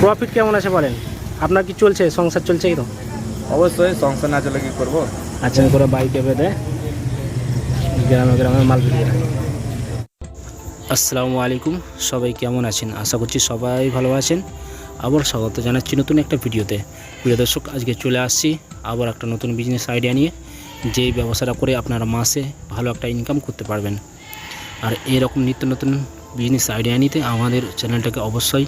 Profit কেমন আছে বলেন? আপনার কি চলছে, সংসার চলছে কি? তো অবশ্যই সংসার না চলে কি করবো। আচ্ছা করে বাইকে বেঁধে গ্রামে গ্রামে মাল বিক্রি হয়। আসসালামু আলাইকুম, সবাই কেমন আছেন? আশা করছি সবাই ভালো আছেন। আবার স্বাগত জানাচ্ছি নতুন একটা ভিডিওতে। প্রিয় দর্শক, আজকে চলে আসছি আবার একটা নতুন বিজনেস আইডিয়া নিয়ে, যেই ব্যবসাটা করে আপনারা মাসে ভালো একটা ইনকাম করতে পারবেন। আর এরকম নিত্য নতুন বিজনেস আইডিয়া নিতে আমাদের চ্যানেলটাকে অবশ্যই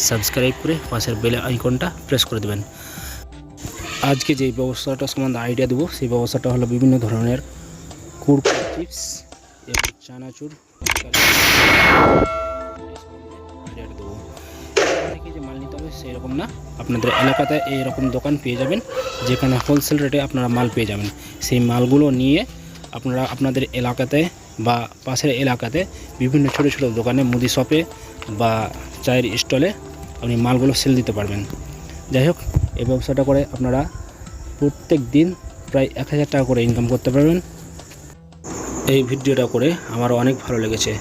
সাবস্ক্রাইব করে পাশের বেল আইকনটা প্রেস করে দেবেন। আজকে যে ব্যবসাটা সম্বন্ধে আইডিয়া দেবো, সেই ব্যবসাটা হলো বিভিন্ন ধরনের কুরকুরে চিপস এবং চানাচুর আইডিয়াটা দেবো। থেকে যে মাল নিতে হবে সেরকম না, আপনাদের এলাকাতে এইরকম দোকান পেয়ে যাবেন যেখানে হোলসেল রেটে আপনারা মাল পেয়ে যাবেন। সেই মালগুলো নিয়ে আপনারা আপনাদের এলাকাতে বা পাশের এলাকাতে বিভিন্ন ছোটো ছোটো দোকানে, মুদি শপে বা চায়ের স্টলে আপনি মালগুলো সেল দিতে পারবেন। যাই হোক, এই ব্যবসাটা করে আপনারা প্রত্যেক দিন প্রায় 1000 টাকা করে ইনকাম করতে পারবেন। এই ভিডিওটা করে আমার অনেক ভালো লেগেছে,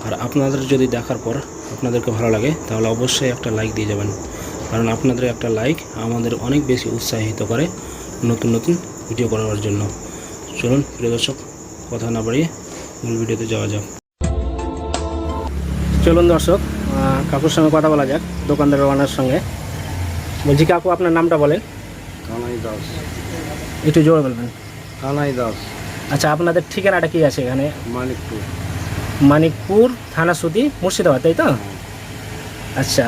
আর আপনাদের যদি দেখার পর আপনাদেরকে ভালো লাগে তাহলে অবশ্যই একটা লাইক দিয়ে যাবেন, কারণ আপনাদের একটা লাইক আমাদের অনেক বেশি উৎসাহিত করে নতুন নতুন ভিডিও করার জন্য। চলুন প্রিয় দর্শক, কথা না বাড়িয়ে মূল ভিডিওতে যাওয়া যাক। চলুন দর্শক, কাকুর সঙ্গে কথা বলা যাক, দোকানদার ওনার সঙ্গে। বলছি কাকু, আপনার নামটা বলেন। কানাই দাস। একটু জোরে বলবেন। কানাই দাস। আচ্ছা, আপনাদের ঠিকানাটা কি আছে এখানে? মানিকপুর। মানিকপুর থানা সুতি, মুর্শিদাবাদ, তাই তো? আচ্ছা,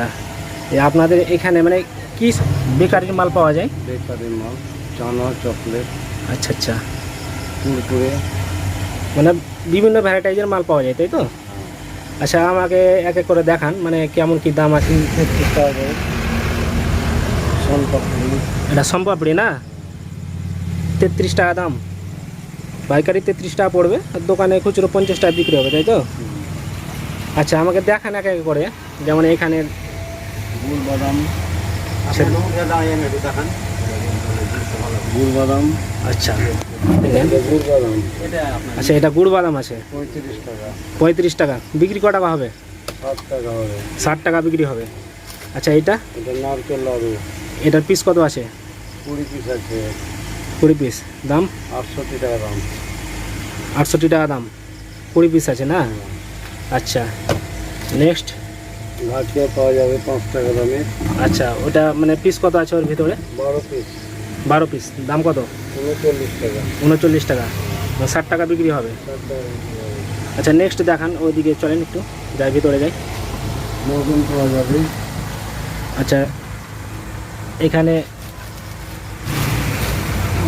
আপনাদের এখানে মানে কি বেকারির মাল পাওয়া যায়? বেকারির মাল, চানা, চকলেট। আচ্ছা আচ্ছা, কুরকুরে, মানে বিভিন্ন ভ্যারাইটিজের মাল পাওয়া যায়, তাই তো? আচ্ছা, আমাকে এক এক করে দেখান, মানে কেমন কি দাম আছে? সোনপাপড়ি। এটা সম্পাপড়ি না? 33 টাকা দাম, পাইকারি 33 টাকা পড়বে, আর দোকানে খুচরো 50 টাকা বিক্রি হবে, তাই তো? আচ্ছা, আমাকে দেখান এক এক করে, যেমন এখানে গুড় বাদাম। আচ্ছা গুড় বাদাম। আচ্ছা গুড় বাদাম। আচ্ছা, এটা গুড় বাদাম আছে 35 টাকা। 35 টাকা। বিক্রি ক টাকা হবে? 7 টাকা হবে। 60 টাকা বিক্রি হবে। আচ্ছা, এটা এটা নারকেল লাড়ু। এটার পিস কত আছে? 20 পিস আছে। 20 পিস। দাম 68 টাকা দাম। 68 টাকা দাম, 20 পিস আছে না? আচ্ছা, নেক্সট। গাছে পাওয়া যাবে 5 টাকা দামে। আচ্ছা, ওটা মানে পিস কত আছে ওর ভিতরে? 12 পিস। 12 পিস। দাম কত? 39 টাকা। 39 টাকা। 60 টাকা বিক্রি হবে। 7 টাকা। আচ্ছা, নেক্সট দেখান, ওইদিকে চলেন একটু, যাই ভিতরে যাই। মগন পাওয়া যাবে। আচ্ছা, এখানে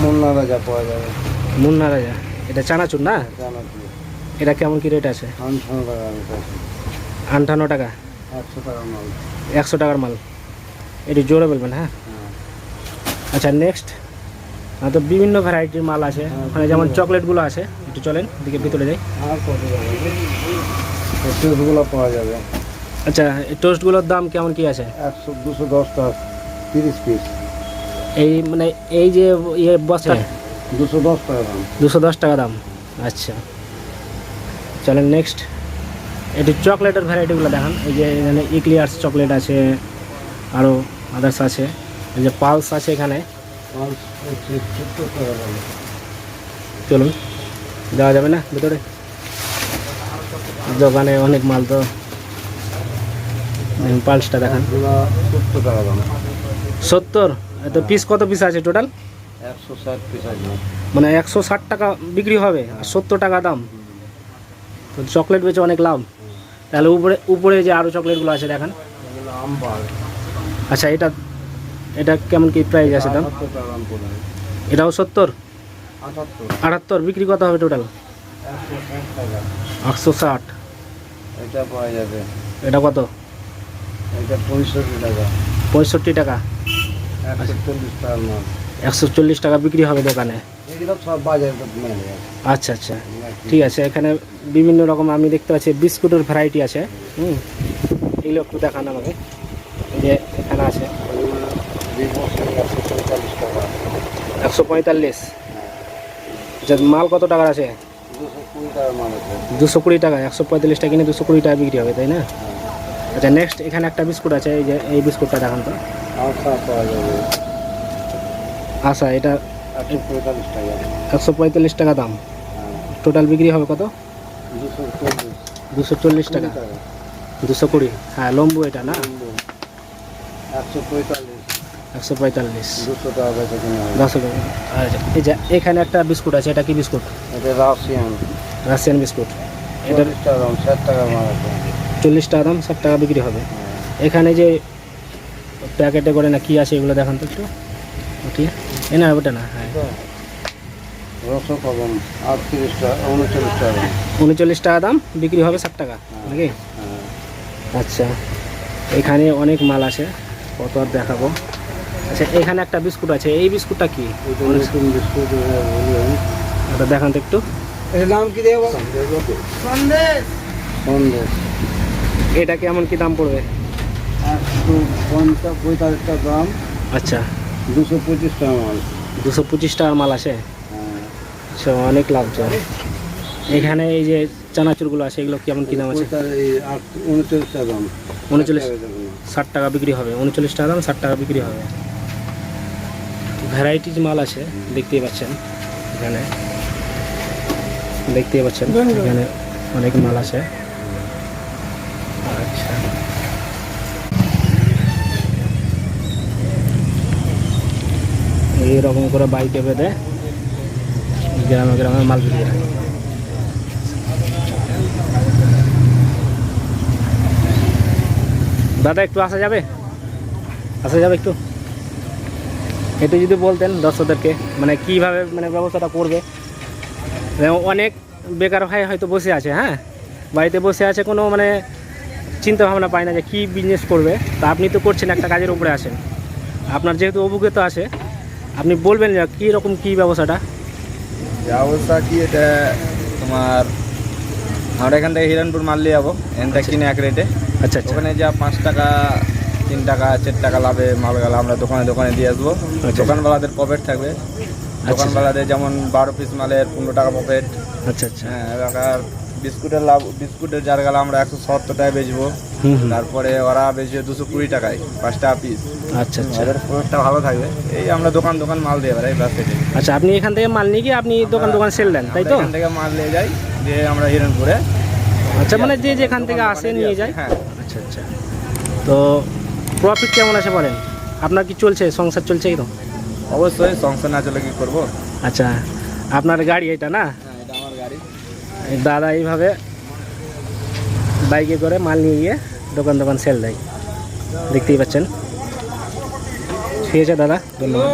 মোল্লা রাজা পাওয়া যাবে। মুন্না রাজা, এটা চানাচুর না? চানাচুর। এটা কেমন কি রেট আছে? 58 টাকা আমি পাচ্ছি। 58 টাকা। 100 টাকা মাল। 100 টাকার মাল। এটি জোরে বলবেন, হ্যাঁ? আচ্ছা, নেক্সট। তো বিভিন্ন ভ্যারাইটির মাল আছে ওখানে, যেমন চকলেটগুলো আছে। একটু চলেন দিকে ভিতরে যাই। আর কত যাবে? টোস্টগুলো পাওয়া যাবে। আচ্ছা, এই টোস্টগুলোর দাম কেমন কি আছে? 210 টাকা 30 পিস। এই মানে এই যে ইয়ে বস্তা 210 টাকা দাম। 210 টাকা দাম। আচ্ছা, চলেন নেক্সট। এটি চকলেটের ভ্যারাইটিগুলো দেখান। এই যে এখানে ইক্লিয়ার্স চকলেট আছে, আরও আদার্স আছে, এই যে পালস আছে এখানে। 70 টাকা দাম। চলুন, যাওয়া যাবে না ভিতরে? দোকানে অনেক মাল তো। পালসটা দেখান। 70 টাকা দাম। 70। তো পিস কত পিস আছে টোটাল? 160 পিস আছে। মানে 160 টাকা বিক্রি হবে আর 70 টাকা দাম। তো চকলেট বেচে অনেক লাভ। তাহলে উপরে উপরে যে আরও চকলেটগুলো আছে দেখান। আমবার। আচ্ছা, এটা এটা কেমন কি প্রাইস আছে দাম? 78 টাকা দাম পড়বে। এটাও 70। 78। 78 বিক্রি কত হবে টোটাল? 160 টাকা। 860। এটা পাওয়া যাবে। এটা কত? এটা 65 টাকা। 65 টাকা। 140 টাকার মাল। 140 টাকা বিক্রি হবে দোকানে। এগুলো সব বাজারে মেলে। আচ্ছা আচ্ছা, ঠিক আছে। এখানে বিভিন্ন রকম আমি দেখতে পাচ্ছি বিস্কুটের ভ্যারাইটি আছে। এগুলো একটু দেখান আমাকে। এই যে এখানে আছে 145 টাকা। 145। আচ্ছা, মাল কত টাকার আছে? 220 টাকার মাল আছে। 220 টাকা। 145 টাকা কিনে 220 টাকা বিক্রি হবে, তাই না? আচ্ছা নেক্সট এখানে একটা বিস্কুট আছে, এই যে এই বিস্কুটটা দেখান তো। আশা পাওয়া যাবে আচ্ছা এটা 145 টাকা। 145 টাকা দাম। হ্যাঁ, টোটাল বিক্রি হবে কত? 240 240 টাকা। 220, হ্যাঁ লম্বু এটা না? 145 145, 200 টাকা বেচে কিনা হবে। 10 টাকা। আচ্ছা এই যে এখানে একটা বিস্কুট আছে, এটা কি বিস্কুট? এটা রাশিয়ান, রাশিয়ান বিস্কুট। এটার 40 টাকা দাম, 60 টাকা মাল আছে। 40 টাকা দাম, 60 টাকা বিক্রি হবে। এখানে যে প্যাকেটে করে না কি আছে এগুলো দেখান তো একটু। ওটি এ না ওটা না, হ্যাঁ রসও পাবেন 38 টাকা, 39 টাকা দাম। 39 টাকা দাম, বিক্রি হবে 60 টাকা নাকি? হ্যাঁ, আচ্ছা এখানে অনেক মাল আছে, কত আর দেখাবো। আচ্ছা এখানে একটা বিস্কুট আছে, এই বিস্কুটটা কি? এটা নতুন বিস্কুট বললেন। ওটা দেখান তো একটু। এর নাম কি দেবো? সন্দেশ। সন্দেশ এটা কেমন কি দাম পড়বে? 145 টাকা দাম, আচ্ছা 225 টাকা মাল। 225 টাকার মাল আছে। হ্যাঁ, আচ্ছা অনেক লাভজন। এখানে এই যে চানাচুরগুলো আছে, এগুলো কেমন কি দাম আছে? 39 টাকা দাম। 39, 60 টাকা বিক্রি হবে। 39 টাকা দাম, 60 টাকা বিক্রি হবে। ভ্যারাইটিজ মাল আছে, দেখতেই পাচ্ছেন এখানে, দেখতেই পাচ্ছেন এখানে অনেক মাল আছে। আচ্ছা এইরকম করে বাইকে বেঁধে গ্রামে গ্রামে মাল বিক্রি হয়। দাদা একটু আসা যাবে? আসা যাবে একটু? একটু যদি বলতেন দর্শকদেরকে মানে কীভাবে মানে ব্যবস্থাটা করবে। অনেক বেকার ভাই হয়তো বসে আছে, হ্যাঁ বাড়িতে বসে আছে, কোনো মানে চিন্তা ভাবনা পায় না যে কী বিজনেস করবে। তা আপনি তো করছেন, একটা কাজের উপরে আছেন, আপনার যেহেতু অভিজ্ঞতা আছে আপনি বলবেন যে কী রকম কী ব্যবসাটা। ব্যবস্থা কি, এটা তোমার আমরা এখান থেকে হিরণপুর মাল নিয়ে যাবো, এনটা কিনে এক রেটে। আচ্ছা আচ্ছা ওখানে যা 5 টাকা 3 টাকা 4 টাকা লাভে মাল গেল আমরা দোকানে দোকানে দিয়ে আসবো। আচ্ছা। দোকানওয়ালাদের প্রফিট থাকবে, দোকানওয়ালাদের যেমন 12 পিস মালের 15 টাকা প্রফিট। আচ্ছা আচ্ছা হ্যাঁ, এবার বিস্কুটের লাভ, বিস্কুটের যার গেল আমরা 170 টাকায় বেচবো। হুম হুম তারপরে ওরা বেচবে 220 টাকায়, 5 টাকা পিস। আচ্ছা আচ্ছা ওদের প্রফিটটা ভালো থাকবে। এই আমরা দোকান দোকান মাল দিয়ে বেড়াই, ব্যাস এটাই। আচ্ছা আপনি এখান থেকে মাল নিয়ে গিয়ে আপনি দোকান দোকান সেল দেন, তাই তো? আমরা এখান থেকে মাল নিয়ে যাই, যে আমরা হিরণপুরে। আচ্ছা মানে যে যেখান থেকে আসে নিয়ে যায়। হ্যাঁ, আচ্ছা আচ্ছা, তো প্রফিট কেমন আছে বলেন? আপনার কি চলছে, সংসার চলছে তো? অবশ্যই, সংসার না চলে কি করবো। আচ্ছা আপনার গাড়ি এটা না? হ্যাঁ, এটা আমার গাড়ি। এই দাদা এইভাবে বাইকে করে মাল নিয়ে গিয়ে দোকান দোকান সেল দেয়, দেখতেই পাচ্ছেন। ঠিক আছে দাদা, ধন্যবাদ।